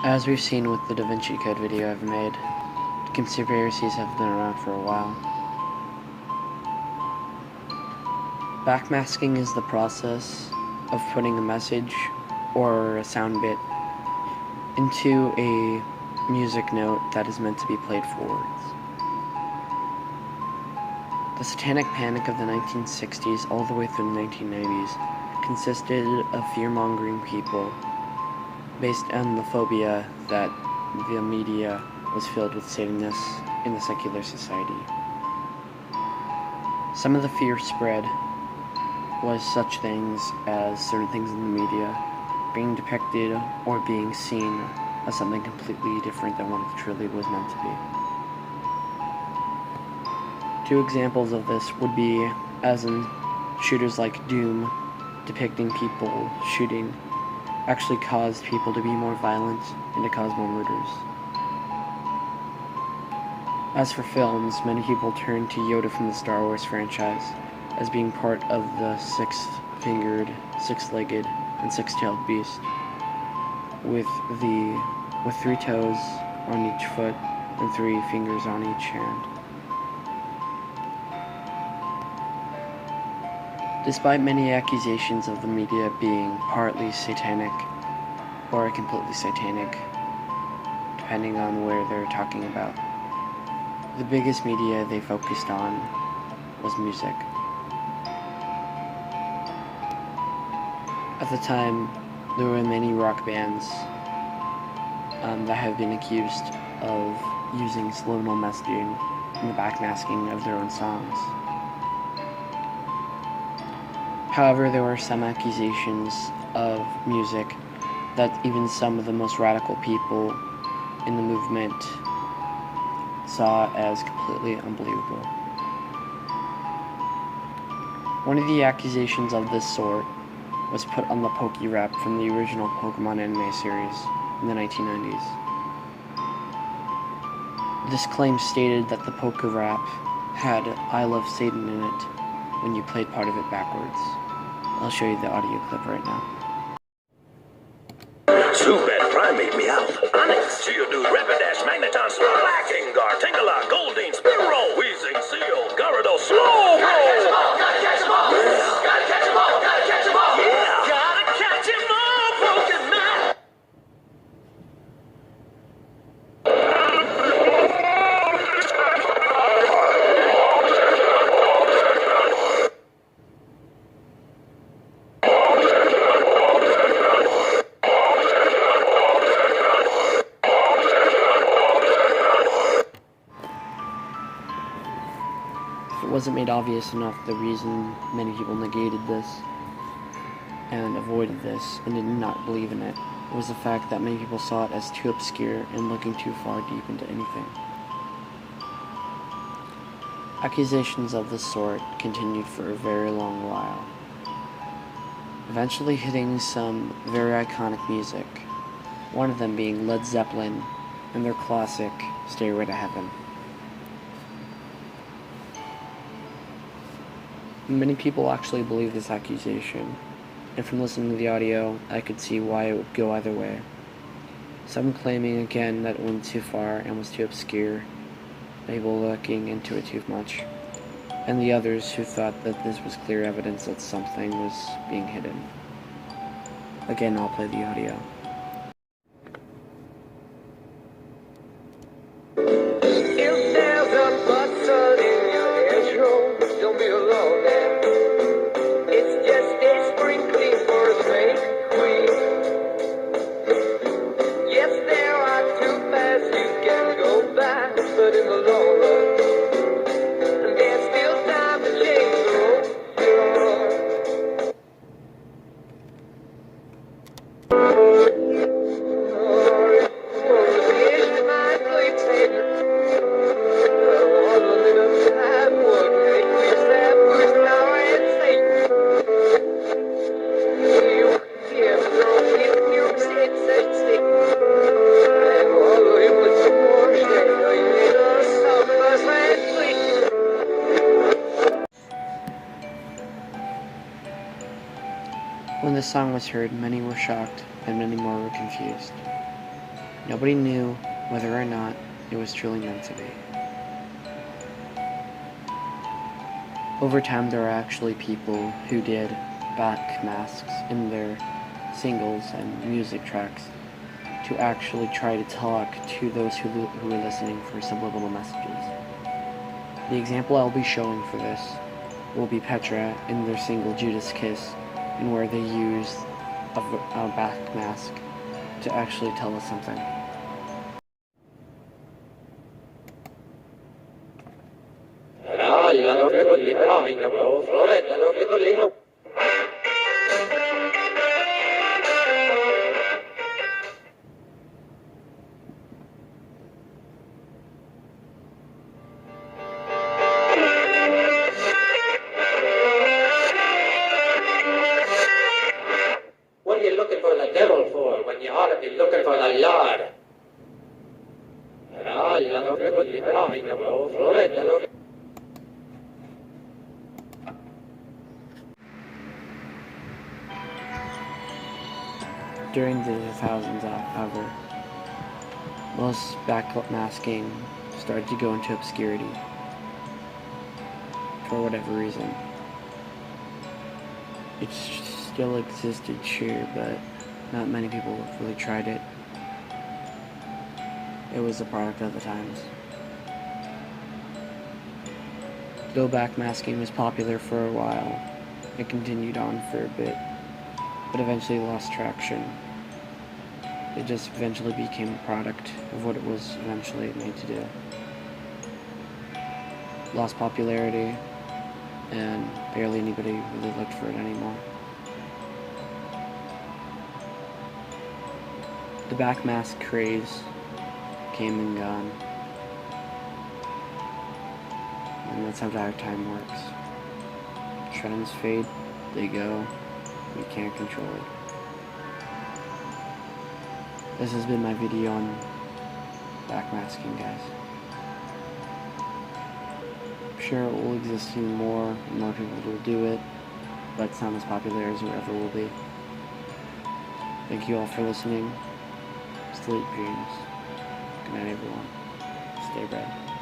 As we've seen with the Da Vinci Code video I've made, conspiracies have been around for a while. Backmasking is the process of putting a message or a sound bit into a music note that is meant to be played forwards. The Satanic Panic of the 1960s all the way through the 1990s consisted of fear-mongering people based on the phobia that the media was filled with Satanists in the secular society. Some of the fear spread was such things as certain things in the media being depicted or being seen as something completely different than what it truly was meant to be. Two examples of this would be as in shooters like Doom depicting people shooting actually caused people to be more violent and to cause more murders. As for films, many people turn to Yoda from the Star Wars franchise as being part of the six-fingered, six-legged, and six-tailed beast, with 3 toes on each foot and 3 fingers on each hand. Despite many accusations of the media being partly satanic or completely satanic, depending on where they're talking about, the biggest media they focused on was music. At the time, there were many rock bands that have been accused of using subliminal messaging in the backmasking of their own songs. However, there were some accusations of music that even some of the most radical people in the movement saw as completely unbelievable. One of the accusations of this sort was put on the Poke rap from the original Pokemon anime series in the 1990s. This claim stated that the Poke rap had I Love Satan in it when you played part of it backwards. I'll show you the audio clip right now. Zubat, Primate, Meow, Onyx, Geodude, Rapidash, Magneton, Snorlax, Gengar, Tangela, Goldeen, Spearow, Weezing, Seal, Gyarados, Slowbro! Gotta catch 'em all! Gotta catch 'em all! Gotta catch 'em all! Yeah! Gotta catch 'em all, Pokemon! If it wasn't made obvious enough, the reason many people negated this and avoided this and did not believe in it was the fact that many people saw it as too obscure and looking too far deep into anything. Accusations of this sort continued for a very long while, eventually hitting some very iconic music, one of them being Led Zeppelin and their classic Stairway to Heaven. Many people actually believe this accusation, and from listening to the audio, I could see why it would go either way. Some claiming again that it went too far and was too obscure, people looking into it too much, and the others who thought that this was clear evidence that something was being hidden. Again, I'll play the audio. If there's a button in your hedgerow, don't be alone there. It's just a sprinkling for a snake queen. Yes, there are 2 paths you can go by, but in the long run, there's still time to change the road you're on. When this song was heard, many were shocked and many more were confused. Nobody knew whether or not it was truly meant to be. Over time, there are actually people who did backmasks in their singles and music tracks to actually try to talk to those who were listening for subliminal messages. The example I'll be showing for this will be Petra in their single Judas Kiss, and where they use a backmask to actually tell us something. What are you looking for the devil for when you ought to be looking for the Lord? During the 2000s, however, most backmasking started to go into obscurity for whatever reason. It still existed, sure, but not many people really tried it. It was a product of the times. Though backmasking was popular for a while, it continued on for a bit, but eventually lost traction. It just eventually became a product of what it was eventually made to do. Lost popularity, and barely anybody really looked for it anymore. The backmask craze came and gone. And that's how time works. Trends fade, they go, we can't control it. This has been my video on backmasking, guys. I'm sure it will exist even more, and more people will do it, but it's not as popular as it ever will be. Thank you all for listening. Sleep dreams. Good night, everyone. Stay red.